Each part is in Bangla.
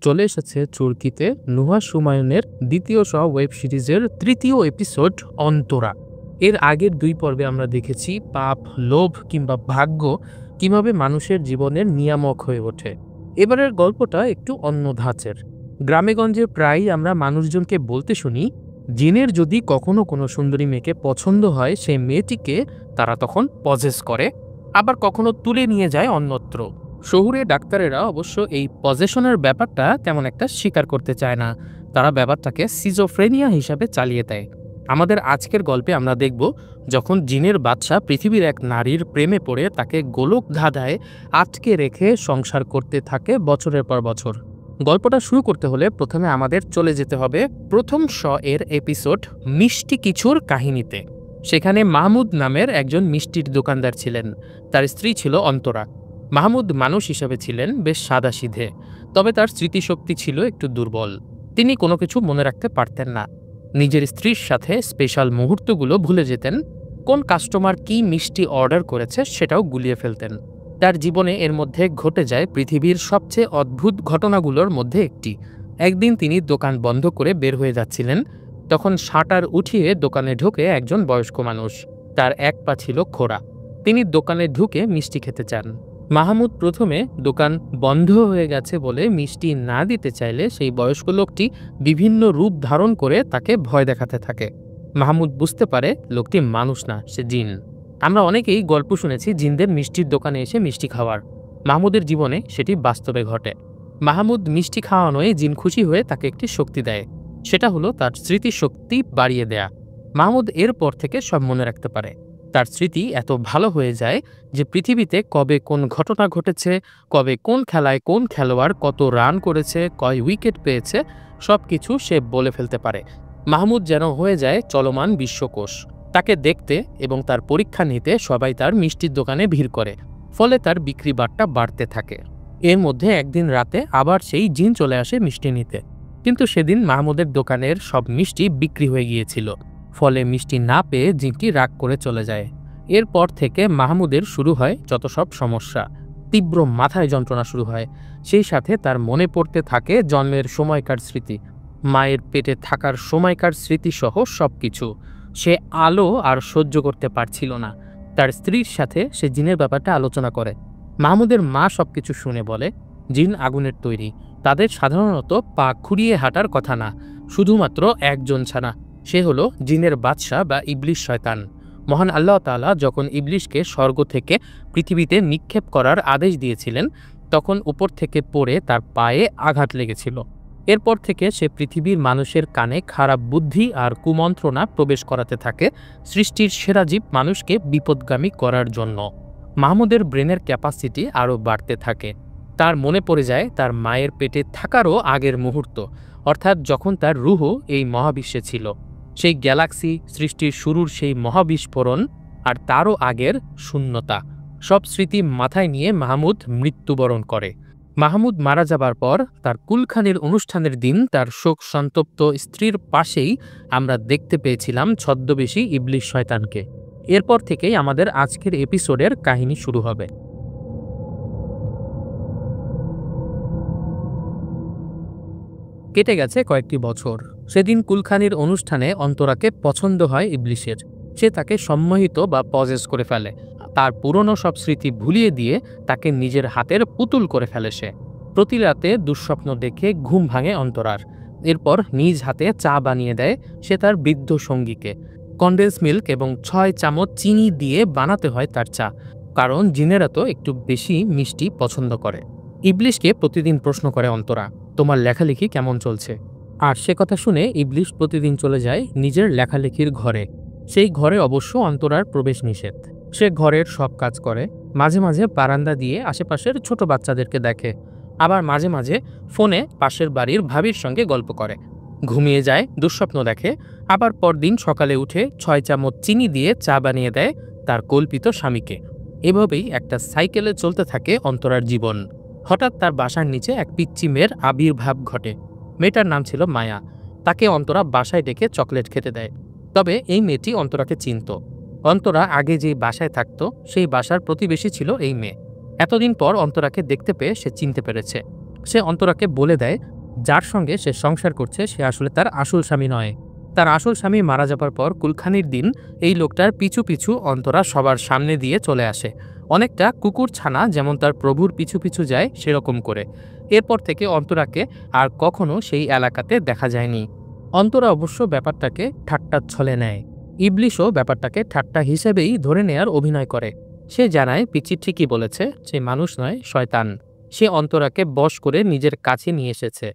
চলে এসেছে চরকিতে নুহা সুমায়ুনের দ্বিতীয় ওয়েব সিরিজের তৃতীয় এপিসোড অন্তরা। এর আগের দুই পর্বে আমরা দেখেছি পাপ, লোভ কিংবা ভাগ্য কিভাবে মানুষের জীবনের নিয়ামক হয়ে ওঠে। এবারের গল্পটা একটু অন্য ধাঁচের। গ্রামেগঞ্জে প্রায়ই আমরা মানুষজনকে বলতে শুনি, জিনের যদি কখনো কোনো সুন্দরী মেয়েকে পছন্দ হয় সেই মেয়েটিকে তারা তখন পজেস করে, আবার কখনো তুলে নিয়ে যায় অন্যত্র। শহুরে ডাক্তারেরা অবশ্য এই পজেশনের ব্যাপারটা তেমন একটা স্বীকার করতে চায় না, তারা ব্যাপারটাকে সিজোফ্রেনিয়া হিসাবে চালিয়ে দেয়। আমাদের আজকের গল্পে আমরা দেখব যখন জিনের বাদশা পৃথিবীর এক নারীর প্রেমে পড়ে তাকে গোলক ধাঁধায় আটকে রেখে সংসার করতে থাকে বছরের পর বছর। গল্পটা শুরু করতে হলে প্রথমে আমাদের চলে যেতে হবে প্রথম এর এপিসোড মিষ্টি কিছুর কাহিনীতে। সেখানে মাহমুদ নামের একজন মিষ্টির দোকানদার ছিলেন, তার স্ত্রী ছিল অন্তরা। মাহমুদ মানুষ হিসেবে ছিলেন বেশ সাদাসিধে, তবে তার স্মৃতিশক্তি ছিল একটু দুর্বল। তিনি কোনো কিছু মনে রাখতে পারতেন না। নিজের স্ত্রীর সাথে স্পেশাল মুহূর্তগুলো ভুলে যেতেন, কোন কাস্টমার কি মিষ্টি অর্ডার করেছে সেটাও গুলিয়ে ফেলতেন। তার জীবনে এর মধ্যে ঘটে যায় পৃথিবীর সবচেয়ে অদ্ভুত ঘটনাগুলোর মধ্যে একটি। একদিন তিনি দোকান বন্ধ করে বের হয়ে যাচ্ছিলেন, তখন শাটার উঠিয়ে দোকানে ঢোকে একজন বয়স্ক মানুষ। তার এক পা ছিল খোড়া। তিনি দোকানে ঢুকে মিষ্টি খেতে চান। মাহমুদ প্রথমে দোকান বন্ধ হয়ে গেছে বলে মিষ্টি না দিতে চাইলে সেই বয়স্ক লোকটি বিভিন্ন রূপ ধারণ করে তাকে ভয় দেখাতে থাকে। মাহমুদ বুঝতে পারে লোকটি মানুষ না, সে জিন। আমরা অনেকেই গল্প শুনেছি জিনদের মিষ্টির দোকানে এসে মিষ্টি খাওয়ার। মাহমুদের জীবনে সেটি বাস্তবে ঘটে। মাহমুদ মিষ্টি খাওয়ানোয় জিন খুশি হয়ে তাকে একটি শক্তি দেয়, সেটা হলো তার স্মৃতিশক্তি বাড়িয়ে দেয়া। মাহমুদ এরপর থেকে সব মনে রাখতে পারে। তার স্মৃতি এত ভালো হয়ে যায় যে পৃথিবীতে কবে কোন ঘটনা ঘটেছে, কবে কোন খেলায় কোন খেলোয়াড় কত রান করেছে, কয় উইকেট পেয়েছে, সব কিছু সে বলে ফেলতে পারে। মাহমুদ যেন হয়ে যায় চলমান বিশ্বকোষ। তাকে দেখতে এবং তার পরীক্ষা নিতে সবাই তার মিষ্টির দোকানে ভিড় করে, ফলে তার বিক্রি বাট্টা বাড়তে থাকে। এর মধ্যে একদিন রাতে আবার সেই জিন চলে আসে মিষ্টি নিতে, কিন্তু সেদিন মাহমুদের দোকানের সব মিষ্টি বিক্রি হয়ে গিয়েছিল, ফলে মিষ্টি না পেয়ে জিনটি রাগ করে চলে যায়। এরপর থেকে মাহমুদের শুরু হয় যত সব সমস্যা। তীব্র মাথায় যন্ত্রণা শুরু হয়, সেই সাথে তার মনে পড়তে থাকে জন্মের সময়কার স্মৃতি, মায়ের পেটে থাকার সময়কার স্মৃতিসহ সব কিছু। সে আলো আর সহ্য করতে পারছিল না। তার স্ত্রীর সাথে সে জিনের ব্যাপারটা আলোচনা করে। মাহমুদের মা সবকিছু শুনে বলে, জিন আগুনের তৈরি, তাদের সাধারণত পা খুঁড়িয়ে হাঁটার কথা না, শুধুমাত্র একজন ছাড়া, সে হলো জিনের বাদশা বা ইবলিশ শয়তান। মহান আল্লাহ তাআলা যখন ইবলিশকে স্বর্গ থেকে পৃথিবীতে নিক্ষেপ করার আদেশ দিয়েছিলেন, তখন উপর থেকে পড়ে তার পায়ে আঘাত লেগেছিল। এরপর থেকে সে পৃথিবীর মানুষের কানে খারাপ বুদ্ধি আর কুমন্ত্রণা প্রবেশ করাতে থাকে, সৃষ্টির সেরা জীব মানুষকে বিপদগামী করার জন্য। মাহমুদের ব্রেনের ক্যাপাসিটি আরও বাড়তে থাকে। তার মনে পড়ে যায় তার মায়ের পেটে থাকারও আগের মুহূর্ত, অর্থাৎ যখন তার রুহ এই মহাবিশ্বে ছিল, সেই গ্যালাক্সি সৃষ্টির শুরুর সেই মহাবিস্ফোরণ, আর তারও আগের শূন্যতা। সব স্মৃতি মাথায় নিয়ে মাহমুদ মৃত্যুবরণ করে। মাহমুদ মারা যাবার পর তার কুলখানির অনুষ্ঠানের দিন তার শোক সন্তপ্ত স্ত্রীর পাশেই আমরা দেখতে পেয়েছিলাম ছদ্মবেশী ইবলিশ শয়তানকে। এরপর থেকেই আমাদের আজকের এপিসোডের কাহিনী শুরু হবে। কেটে গেছে কয়েকটি বছর। সেদিন কুলখানির অনুষ্ঠানে অন্তরাকে পছন্দ হয় ইবলিশের। সে তাকে সম্মোহিত বা পজেস করে ফেলে। তার পুরনো সব স্মৃতি ভুলিয়ে দিয়ে তাকে নিজের হাতের পুতুল করে ফেলে সে। প্রতি রাতে দুঃস্বপ্ন দেখে ঘুম ভাঙে অন্তরার। এরপর নিজ হাতে চা বানিয়ে দেয় সে তার বৃদ্ধ সঙ্গীকে। কনডেন্স মিল্ক এবং 6 চামচ চিনি দিয়ে বানাতে হয় তার চা, কারণ জিনেরা তো একটু বেশি মিষ্টি পছন্দ করে। ইবলিশকে প্রতিদিন প্রশ্ন করে অন্তরা, তোমার লেখালেখি কেমন চলছে? আর সে কথা শুনে ইবলিশ প্রতিদিন চলে যায় নিজের লেখালেখির ঘরে। সেই ঘরে অবশ্য অন্তরার প্রবেশ নিষেধ। সে ঘরের সব কাজ করে, মাঝে মাঝে বারান্দা দিয়ে আশেপাশের ছোট বাচ্চাদেরকে দেখে, আবার মাঝে মাঝে ফোনে পাশের বাড়ির ভাবির সঙ্গে গল্প করে। ঘুমিয়ে যায়, দুঃস্বপ্ন দেখে, আবার পরদিন সকালে উঠে 6 চামচ চিনি দিয়ে চা বানিয়ে দেয় তার কল্পিত স্বামীকে। এভাবেই একটা সাইকেলে চলতে থাকে অন্তরার জীবন। হঠাৎ তার বাসার নিচে এক পিচ্চি মেয়ের আবির্ভাব ঘটে। মেয়েটার নাম ছিল মায়া। তাকে অন্তরা বাসায় ডেকে চকলেট খেতে দেয়। তবে এই মেয়েটি অন্তরাকে চিনত। অন্তরা আগে যে বাসায় থাকত সেই বাসার প্রতিবেশী ছিল এই মেয়ে। এতদিন পর অন্তরাকে দেখতে পেয়ে সে চিনতে পেরেছে। সে অন্তরাকে বলে দেয় যার সঙ্গে সে সংসার করছে সে আসলে তার আসল স্বামী নয়। তার আসল স্বামী মারা যাবার পর কুলখানির দিন এই লোকটার পিছু পিছু অন্তরা সবার সামনে দিয়ে চলে আসে, অনেকটা কুকুর ছানা যেমন তার প্রভুর পিছু পিছু যায় সেরকম করে। এরপর থেকে অন্তরাকে আর কখনো সেই এলাকাতে দেখা যায়নি। অন্তরা অবশ্য ব্যাপারটাকে ঠাট্টার ছলে নেয়। ইবলিশও ব্যাপারটাকে ঠাট্টা হিসেবেই ধরে নেয়ার অভিনয় করে। সে জানায় পিচি ঠিকই বলেছে, সে মানুষ নয়, শয়তান। সে অন্তরাকে বশ করে নিজের কাছে নিয়ে এসেছে।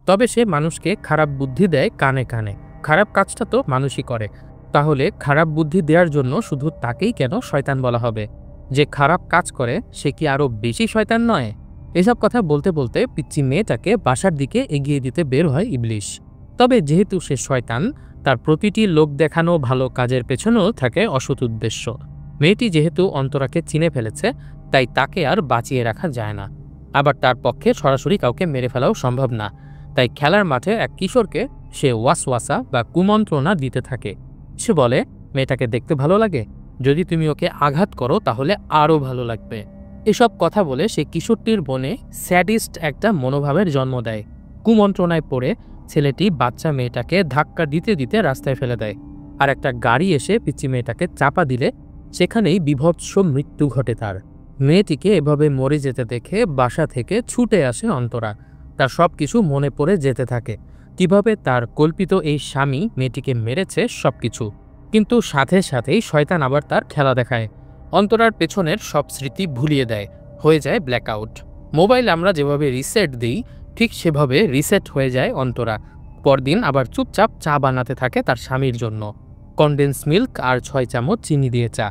তবে সে মানুষকে খারাপ বুদ্ধি দেয় কানে কানে। খারাপ কাজটা তো মানুষই করে, তাহলে খারাপ বুদ্ধি দেওয়ার জন্য শুধু তাকেই কেন শয়তান বলা হবে? যে খারাপ কাজ করে সে কি আরো বেশি শয়তান নয়? এসব কথা বলতে বলতে পিচ্চি মেয়েটাকে বাসার দিকে এগিয়ে দিতে বের হয় ইবলিশ। তবে যেহেতু সে শয়তান, তার প্রতিটি লোক দেখানো ভালো কাজের পেছনেও থাকে অসৎ উদ্দেশ্য। মেয়েটি যেহেতু অন্তরাকে চিনে ফেলেছে, তাই তাকে আর বাঁচিয়ে রাখা যায় না। আবার তার পক্ষে সরাসরি কাউকে মেরে ফেলাও সম্ভব না। তাই খেলার মাঠে এক কিশোরকে সে ওয়াসওয়াসা বা কুমন্ত্রণা দিতে থাকে। সে বলে, মেয়েটাকে দেখতে ভালো লাগে, যদি তুমি ওকে আঘাত করো তাহলে আরও ভালো লাগবে। এসব কথা বলে সে কিশোরটির মনে স্যাডিস্ট একটা মনোভাবের জন্ম দেয়। কুমন্ত্রণায় পড়ে ছেলেটি বাচ্চা মেয়েটাকে ধাক্কা দিতে দিতে রাস্তায় ফেলে দেয়। আর একটা গাড়ি এসে পিচ্চি মেয়েটাকে চাপা দিলে সেখানেই বিভৎস মৃত্যু ঘটে তার। মেয়েটিকে এভাবে মরে যেতে দেখে বাসা থেকে ছুটে আসে অন্তরা। তার সব কিছু মনে পড়ে যেতে থাকে, কিভাবে তার কল্পিত এই স্বামী মেয়েটিকে মেরেছে সবকিছু। কিন্তু সাথে সাথেই শয়তান আবার তার খেলা দেখায়, অন্তরার পেছনের সব স্মৃতি ভুলিয়ে দেয়, হয়ে যায় ব্ল্যাকআউট। মোবাইল আমরা যেভাবে রিসেট দিই ঠিক সেভাবে রিসেট হয়ে যায় অন্তরা। পরদিন আবার চুপচাপ চা বানাতে থাকে তার স্বামীর জন্য, কনডেন্স মিল্ক আর 6 চামচ চিনি দিয়ে চা।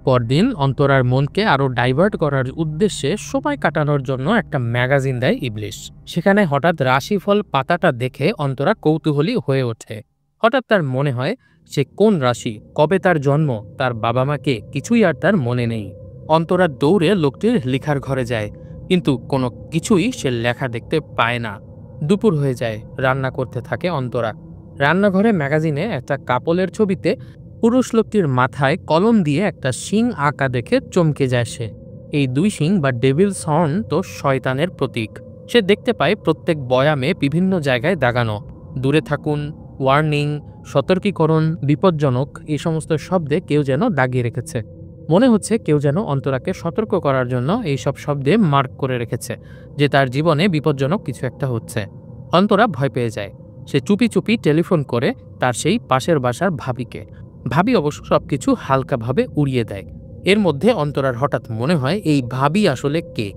পরদিন অন্তরার মনকে আরও ডাইভার্ট করার উদ্দেশ্যে সময় কাটানোর জন্য একটা ম্যাগাজিন দেয় ইবলিশ। সেখানে হঠাৎ রাশিফল পাতাটা দেখে অন্তরা কৌতূহলী হয়ে ওঠে। হঠাৎ তার মনে হয় সে কোন রাশি, কবে তার জন্ম, তার বাবা মাকে কিছুই আর তার মনে নেই। অন্তরা দৌড়ে লোকটির লেখার ঘরে যায়, কিন্তু কোনো কিছুই সে লেখা দেখতে পায় না। দুপুর হয়ে যায়, রান্না করতে থাকে অন্তরা। রান্নাঘরে ম্যাগাজিনে একটা কাপলের ছবিতে পুরুষ লোকটির মাথায় কলম দিয়ে একটা শিং আঁকা দেখে চমকে যায় সে। এই 2 শিং বা ডেভিলস হর্ন তো শয়তানের প্রতীক। সে দেখতে পায় প্রত্যেক বয়ামে বিভিন্ন জায়গায় দাগানো দূরে থাকুন, ওয়ার্নিং, সতর্কীকরণ, বিপজ্জনক, এই সমস্ত শব্দে কেউ যেন দাগিয়ে রেখেছে। মনে হচ্ছে কেউ যেন অন্তরাকে সতর্ক করার জন্য এই সব শব্দে মার্ক করে রেখেছে যে তার জীবনে বিপজ্জনক কিছু একটা হচ্ছে। অন্তরা ভয় পেয়ে যায়। সে চুপি চুপি টেলিফোন করে তার সেই পাশের বাসার ভাবিকে। ভাবি অবশ্য সবকিছু হালকাভাবে উড়িয়ে দেয়। এর মধ্যে অন্তরার হঠাৎ মনে হয় এই ভাবি আসলে কে,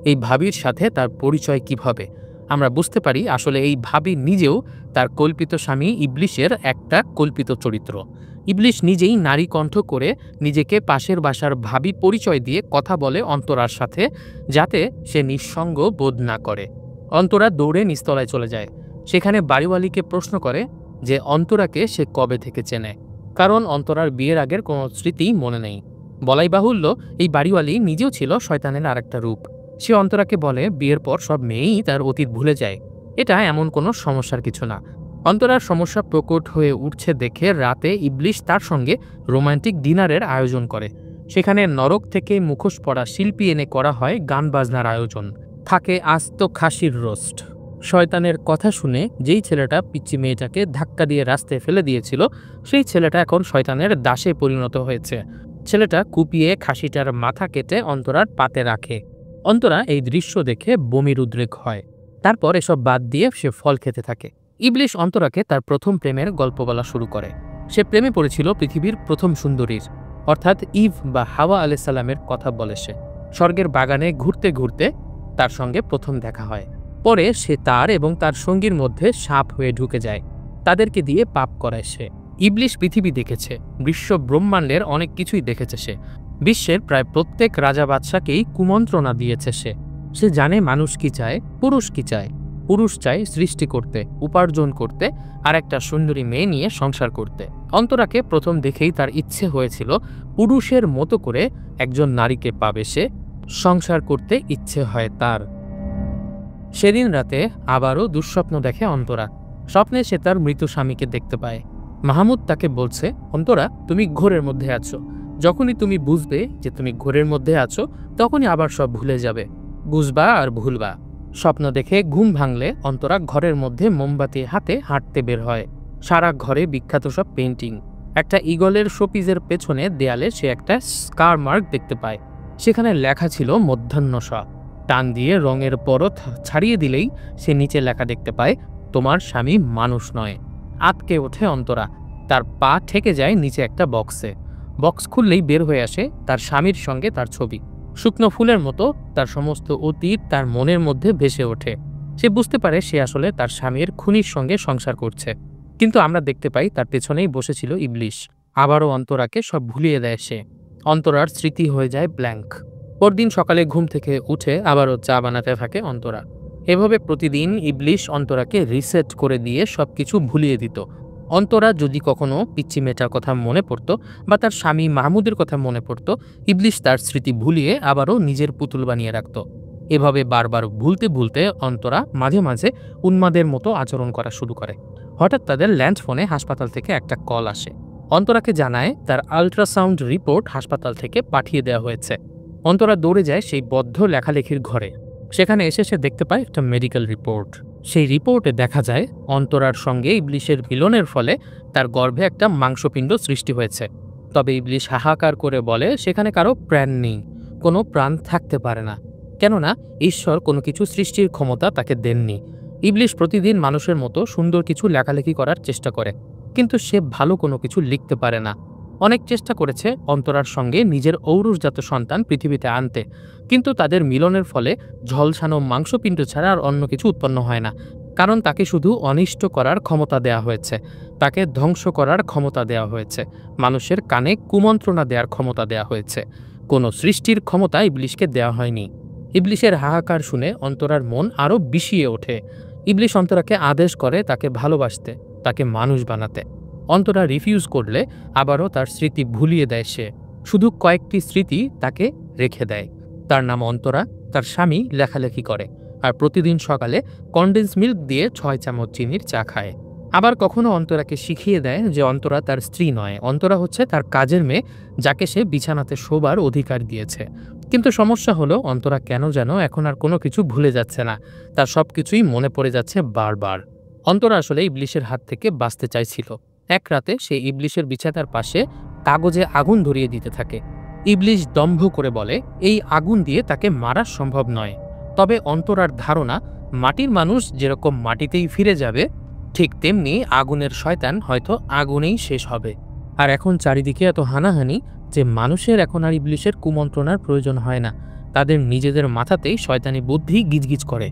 এই ভাবির সাথে তার পরিচয় কিভাবে। আমরা বুঝতে পারি আসলে এই ভাবি নিজেও তার কল্পিত স্বামী ইবলিশের একটা কল্পিত চরিত্র। ইবলিশ নিজেই নারী কণ্ঠ করে নিজেকে পাশের বাসার ভাবি পরিচয় দিয়ে কথা বলে অন্তরার সাথে, যাতে সে নিঃসঙ্গ বোধ না করে। অন্তরা দৌড়ে নিচতলায় চলে যায়। সেখানে বাড়িওয়ালিকে প্রশ্ন করে যে অন্তরাকে সে কবে থেকে চেনে, কারণ অন্তরার বিয়ের আগের কোনো স্মৃতি মনে নেই। বলাই বাহুল্য এই বাড়িওয়ালি নিজেও ছিল শয়তানের আরেকটা রূপ। সে অন্তরাকে বলে বিয়ের পর সব মেয়েই তার অতীত ভুলে যায়, এটা এমন কোনো সমস্যার কিছু না। অন্তরার সমস্যা প্রকট হয়ে উঠছে দেখে রাতে ইবলিশ তার সঙ্গে রোমান্টিক ডিনারের আয়োজন করে। সেখানে নরক থেকে মুখোশ পরা শিল্পী এনে করা হয় গান বাজনার আয়োজন, থাকে আস্ত খাসির রোস্ট। শয়তানের কথা শুনে যেই ছেলেটা পিচ্চি মেয়েটাকে ধাক্কা দিয়ে রাস্তায় ফেলে দিয়েছিল, সেই ছেলেটা এখন শয়তানের দাসে পরিণত হয়েছে। ছেলেটা কুপিয়ে খাসিটার মাথা কেটে অন্তরার পাতে রাখে। অন্তরা এই দৃশ্য দেখে বমির উদ্রেক হয়। তারপর এসব বাদ দিয়ে সে ফল খেতে থাকে। ইবলিশ অন্তরাকে তার প্রথম প্রেমের গল্প বলা শুরু করে। সে প্রেমে পড়েছিল পৃথিবীর প্রথম সুন্দরীর, অর্থাৎ ইভ বা হাওয়া আলাইহিস সালামের কথা বলে সে। স্বর্গের বাগানে ঘুরতে ঘুরতে তার সঙ্গে প্রথম দেখা হয়। পরে সে তার এবং তার সঙ্গীর মধ্যে সাপ হয়ে ঢুকে যায়, তাদেরকে দিয়ে পাপ করায় সে। ইবলিশ পৃথিবী দেখেছে, বিশ্ব ব্রহ্মাণ্ডের অনেক কিছুই দেখেছে সে। বিশ্বের প্রায় প্রত্যেক রাজা বাদশাকেই কুমন্ত্রণা দিয়েছে সে। সে জানে মানুষ কি চায়, পুরুষ কি চায়। পুরুষ চায় সৃষ্টি করতে, উপার্জন করতে, আর একটা সুন্দরী মেয়ে নিয়ে সংসার করতে। অন্তরাকে প্রথম দেখেই তার ইচ্ছে হয়েছিল পুরুষের মতো করে একজন নারীকে পাবে সে, সংসার করতে ইচ্ছে হয় তার। সেদিন রাতে আবারও দুঃস্বপ্ন দেখে অন্তরা। স্বপ্নে সে তার মৃত স্বামীকে দেখতে পায়। মাহমুদ তাকে বলছে, অন্তরা তুমি ঘোরের মধ্যে আছো, যখনই তুমি বুঝবে যে তুমি ঘোরের মধ্যে আছো তখনই আবার সব ভুলে যাবে, বুঝবা আর ভুলবা। স্বপ্ন দেখে ঘুম ভাঙলে অন্তরা ঘরের মধ্যে মোমবাতি হাতে হাঁটতে বের হয়। সারা ঘরে বিখ্যাত সব পেন্টিং। একটা ঈগলের শোপিসের পেছনে দেয়ালে সে একটা স্কার মার্ক দেখতে পায়। সেখানে লেখা ছিল মধ্যাহ্ন স। টান দিয়ে রঙের পরত ছাড়িয়ে দিলেই সে নিচে লেখা দেখতে পায়, তোমার স্বামী মানুষ নয়। আটকে ওঠে অন্তরা। তার পা ঠেকে যায় নিচে একটা বক্সে। বক্স খুললেই বের হয়ে আসে তার স্বামীর সঙ্গে তার ছবি। শুকনো ফুলের মতো তার সমস্ত অতীত তার মনের মধ্যে ভেসে ওঠে। সে বুঝতে পারে সে আসলে তার স্বামীর খুনির সঙ্গে সংসার করছে। কিন্তু আমরা দেখতে পাই তার পেছনেই বসেছিল ইবলিশ। আবারও অন্তরাকে সব ভুলিয়ে দেয় সে। অন্তরার স্মৃতি হয়ে যায় ব্ল্যাঙ্ক। পরদিন সকালে ঘুম থেকে উঠে আবারও চা বানাতে থাকে অন্তরা। এভাবে প্রতিদিন ইবলিশ অন্তরাকে রিসেট করে দিয়ে সবকিছু ভুলিয়ে দিত। অন্তরা যদি কখনো পিচ্চি মেয়েটার কথা মনে পড়ত বা তার স্বামী মাহমুদের কথা মনে পড়ত, ইবলিশ তার স্মৃতি ভুলিয়ে আবারও নিজের পুতুল বানিয়ে রাখত। এভাবে বারবার ভুলতে ভুলতে অন্তরা মাঝে মাঝে উন্মাদের মতো আচরণ করা শুরু করে। হঠাৎ তাদের ল্যান্ড ফোনে হাসপাতাল থেকে একটা কল আসে। অন্তরাকে জানায় তার আল্ট্রাসাউন্ড রিপোর্ট হাসপাতাল থেকে পাঠিয়ে দেওয়া হয়েছে। অন্তরা দৌড়ে যায় সেই বদ্ধ লেখালেখির ঘরে। সেখানে এসে সে দেখতে পায় একটা মেডিকেল রিপোর্ট। সেই রিপোর্টে দেখা যায় অন্তরার সঙ্গে ইবলিশের মিলনের ফলে তার গর্ভে একটা মাংসপিণ্ড সৃষ্টি হয়েছে। তবে ইবলিশ হাহাকার করে বলে সেখানে কারো প্রাণ নেই, কোনো প্রাণ থাকতে পারে না, কেননা ঈশ্বর কোনো কিছু সৃষ্টির ক্ষমতা তাকে দেননি। ইবলিশ প্রতিদিন মানুষের মতো সুন্দর কিছু লেখালেখি করার চেষ্টা করে, কিন্তু সে ভালো কোনো কিছু লিখতে পারে না। অনেক চেষ্টা করেছে অন্তরার সঙ্গে নিজের ঔরসজাত সন্তান পৃথিবীতে আনতে, কিন্তু তাদের মিলনের ফলে ঝলসানো মাংসপিণ্ড ছাড়া আর অন্য কিছু উৎপন্ন হয় না। কারণ তাকে শুধু অনিষ্ট করার ক্ষমতা দেয়া হয়েছে, তাকে ধ্বংস করার ক্ষমতা দেওয়া হয়েছে, মানুষের কানে কুমন্ত্রণা দেওয়ার ক্ষমতা দেওয়া হয়েছে। কোনো সৃষ্টির ক্ষমতা ইবলিশকে দেওয়া হয়নি। ইবলিশের হাহাকার শুনে অন্তরার মন আরও বিষিয়ে ওঠে। ইবলিশ অন্তরাকে আদেশ করে তাকে ভালোবাসতে, তাকে মানুষ বানাতে। অন্তরা রিফিউজ করলে আবারও তার স্মৃতি ভুলিয়ে দেয় সে। শুধু কয়েকটি স্মৃতি তাকে রেখে দেয়। তার নাম অন্তরা, তার স্বামী লেখালেখি করে, আর প্রতিদিন সকালে কনডেন্স মিল্ক দিয়ে 6 চামচ চিনির চা খায়। আবার কখনো অন্তরাকে শিখিয়ে দেয় যে অন্তরা তার স্ত্রী নয়, অন্তরা হচ্ছে তার কাজের মেয়ে, যাকে সে বিছানাতে শোবার অধিকার দিয়েছে। কিন্তু সমস্যা হলো অন্তরা কেন যেন এখন আর কোনো কিছু ভুলে যাচ্ছে না। তার সব কিছুই মনে পড়ে যাচ্ছে বারবার। অন্তরা আসলে ইবলিশের হাত থেকে বাঁচতে চাইছিল। এক রাতে সে ইবলিশের বিছানার পাশে কাগজে আগুন ধরিয়ে দিতে থাকে। ইবলিশ দম্ভ করে বলে এই আগুন দিয়ে তাকে মারা সম্ভব নয়। তবে অন্তরার ধারণা মাটির মানুষ যেরকম মাটিতেই ফিরে যাবে, ঠিক তেমনি আগুনের শয়তান হয়তো আগুনেই শেষ হবে। আর এখন চারিদিকে এত হানাহানি যে মানুষের এখন আর ইবলিশের কুমন্ত্রণার প্রয়োজন হয় না। তাদের নিজেদের মাথাতেই শয়তানি বুদ্ধি গিজগিজ করে।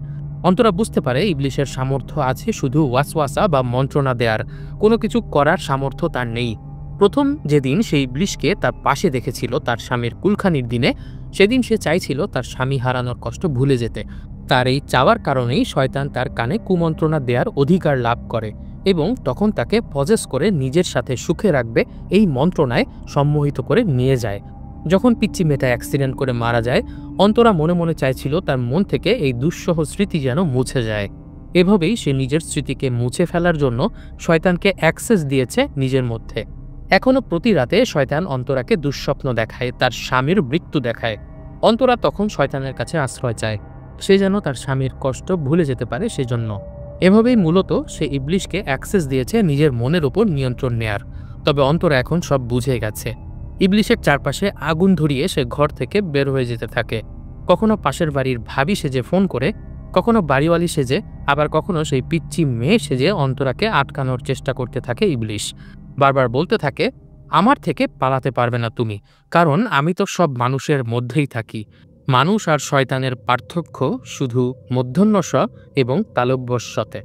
অন্তরা বুঝতে পারে ইবলিশের সামর্থ্য আছে শুধু ওয়াসওয়াসা বা মন্ত্রণা দেয়ার, কোনো কিছু করার সামর্থ্য তার নেই। প্রথম যেদিন সে ইবলিশকে তার পাশে দেখেছিল তার স্বামীর কুলখানির দিনে, সেদিন সে চাইছিল তার স্বামী হারানোর কষ্ট ভুলে যেতে। তার এই চাওয়ার কারণেই শয়তান তার কানে কুমন্ত্রণা দেওয়ার অধিকার লাভ করে এবং তখন তাকে পজেস করে নিজের সাথে সুখে রাখবে এই মন্ত্রণায় সম্মোহিত করে নিয়ে যায়। যখন পিচ্চি মেয়েটা অ্যাক্সিডেন্ট করে মারা যায়, অন্তরা মনে মনে চাইছিল তার মন থেকে এই দুঃসহ স্মৃতি যেন মুছে যায়। এভাবেই সে নিজের স্মৃতিকে মুছে ফেলার জন্য শয়তানকে অ্যাক্সেস দিয়েছে নিজের মধ্যে। এখনও প্রতি রাতে শয়তান অন্তরাকে দুঃস্বপ্ন দেখায়, তার স্বামীর মৃত্যু দেখায়। অন্তরা তখন শয়তানের কাছে আশ্রয় চায়, সে যেন তার স্বামীর কষ্ট ভুলে যেতে পারে সেজন্য। এভাবেই মূলত সে ইবলিশকে অ্যাক্সেস দিয়েছে নিজের মনের উপর নিয়ন্ত্রণ নেয়ার। তবে অন্তরা এখন সব বুঝে গেছে। ইবলিশের চারপাশে আগুন ধরিয়ে সে ঘর থেকে বের হয়ে যেতে থাকে। কখনো পাশের বাড়ির ভাবি সেজে ফোন করে, কখনো বাড়িওয়ালি সেজে, আবার কখনো সেই পিচ্চি মেয়ে সেজে অন্তরাকে আটকানোর চেষ্টা করতে থাকে ইবলিশ। বারবার বলতে থাকে, আমার থেকে পালাতে পারবে না তুমি, কারণ আমি তো সব মানুষের মধ্যেই থাকি। মানুষ আর শয়তানের পার্থক্য শুধু মূর্ধন্য এবং তালব্যস্বতে।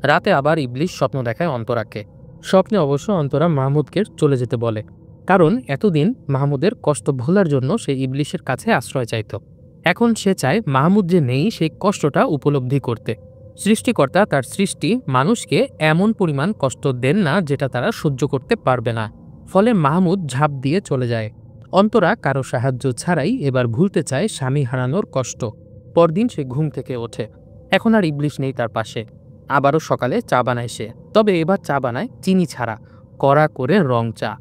রাতে আবার ইবলিশ স্বপ্ন দেখায় অন্তরাকে। স্বপ্নে অবশ্য অন্তরা মাহমুদকে চলে যেতে বলে, কারণ এতদিন মাহমুদের কষ্ট ভোলার জন্য সে ইবলিশের কাছে আশ্রয় চাইত। এখন সে চায় মাহমুদ যে নেই সেই কষ্টটা উপলব্ধি করতে। সৃষ্টিকর্তা তার সৃষ্টি মানুষকে এমন পরিমাণ কষ্ট দেন না যেটা তারা সহ্য করতে পারবে না। ফলে মাহমুদ ঝাঁপ দিয়ে চলে যায়। অন্তরা কারো সাহায্য ছাড়াই এবার ভুলতে চায় স্বামী হারানোর কষ্ট। পরদিন সে ঘুম থেকে ওঠে। এখন আর ইবলিশ নেই তার পাশে। আবারও সকালে চা বানায় সে, তবে এবার চা বানায় চিনি ছাড়া, কড়া করে রং চা।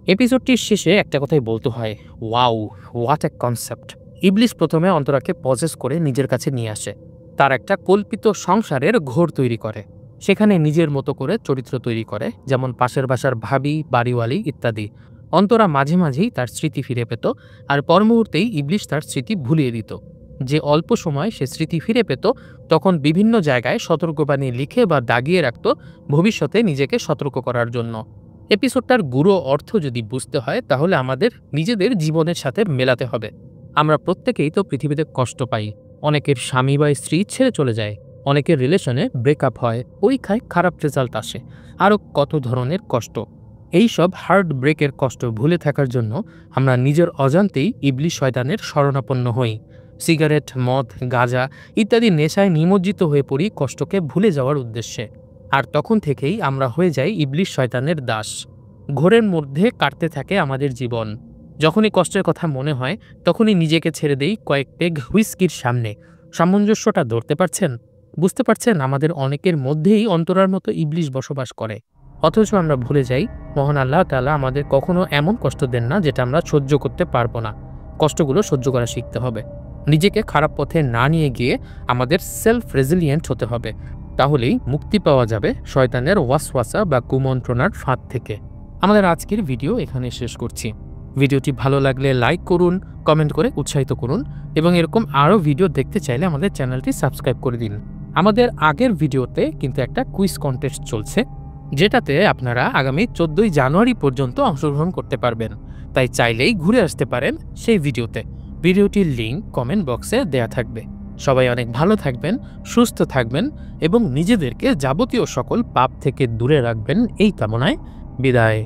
এপিসোডটির শেষে একটা কথাই বলতে হয়, ওয়াও, হোয়াট এ কনসেপ্ট। ইবলিশ প্রথমে অন্তরাকে পজেস করে নিজের কাছে নিয়ে আসে, তার একটা কল্পিত সংসারের ঘোর তৈরি করে, সেখানে নিজের মতো করে চরিত্র তৈরি করে, যেমন পাশের বাসার ভাবি, বাড়িওয়ালি ইত্যাদি। অন্তরা মাঝে মাঝেই তার স্মৃতি ফিরে পেত, আর পর মুহূর্তেই ইবলিশ তার স্মৃতি ভুলিয়ে দিত। যে অল্প সময় সে স্মৃতি ফিরে পেত, তখন বিভিন্ন জায়গায় সতর্কবাণী লিখে বা দাগিয়ে রাখত, ভবিষ্যতে নিজেকে সতর্ক করার জন্য। এপিসোডটার গুঁড়ো অর্থ যদি বুঝতে হয়, তাহলে আমাদের নিজেদের জীবনের সাথে মেলাতে হবে। আমরা প্রত্যেকেই তো পৃথিবীতে কষ্ট পাই। অনেকের স্বামী বা স্ত্রী ছেড়ে চলে যায়, অনেকের রিলেশনে ব্রেকআপ হয়, পরীক্ষায় খারাপ রেজাল্ট আসে, আরও কত ধরনের কষ্ট। এই সব হার্ট ব্রেকের কষ্ট ভুলে থাকার জন্য আমরা নিজের অজান্তেই ইবলিশ শয়তানের শরণাপন্ন হই। সিগারেট, মদ, গাঁজা ইত্যাদি নেশায় নিমজ্জিত হয়ে পড়ি কষ্টকে ভুলে যাওয়ার উদ্দেশ্যে। আর তখন থেকেই আমরা হয়ে যাই ইবলিশ শয়তানের দাস। ঘোরের মধ্যে কাটতে থাকে আমাদের জীবন। যখনই কষ্টের কথা মনে হয়, তখনই নিজেকে ছেড়ে দেই কয়েক পেগ হুইস্কির সামনে। সামঞ্জস্যটা ধরতে পারছেন? বুঝতে পারছেন আমাদের অনেকের মধ্যেই অন্তরার মতো ইবলিশ বসবাস করে, অথচ আমরা ভুলে যাই মহান আল্লাহ তাআলা আমাদের কখনো এমন কষ্ট দেন না যেটা আমরা সহ্য করতে পারবো না। কষ্টগুলো সহ্য করা শিখতে হবে। নিজেকে খারাপ পথে না নিয়ে গিয়ে আমাদের সেলফ রেজিলিয়েন্ট হতে হবে। তাহলেই মুক্তি পাওয়া যাবে শয়তানের ওয়াসওয়াসা বা কুমন্ত্রণার ফাঁদ থেকে। আমাদের আজকের ভিডিও এখানে শেষ করছি। ভিডিওটি ভালো লাগলে লাইক করুন, কমেন্ট করে উৎসাহিত করুন, এবং এরকম আরও ভিডিও দেখতে চাইলে আমাদের চ্যানেলটি সাবস্ক্রাইব করে দিন। আমাদের আগের ভিডিওতে কিন্তু একটা কুইজ কন্টেস্ট চলছে, যেটাতে আপনারা আগামী 14ই জানুয়ারি পর্যন্ত অংশগ্রহণ করতে পারবেন। তাই চাইলেই ঘুরে আসতে পারেন সেই ভিডিওতে। ভিডিওটির লিঙ্ক কমেন্ট বক্সে দেয়া থাকবে। সবাই অনেক ভালো থাকবেন, সুস্থ থাকবেন এবং নিজেদেরকে যাবতীয় সকল পাপ থেকে দূরে রাখবেন, এই কামনায় বিদায়।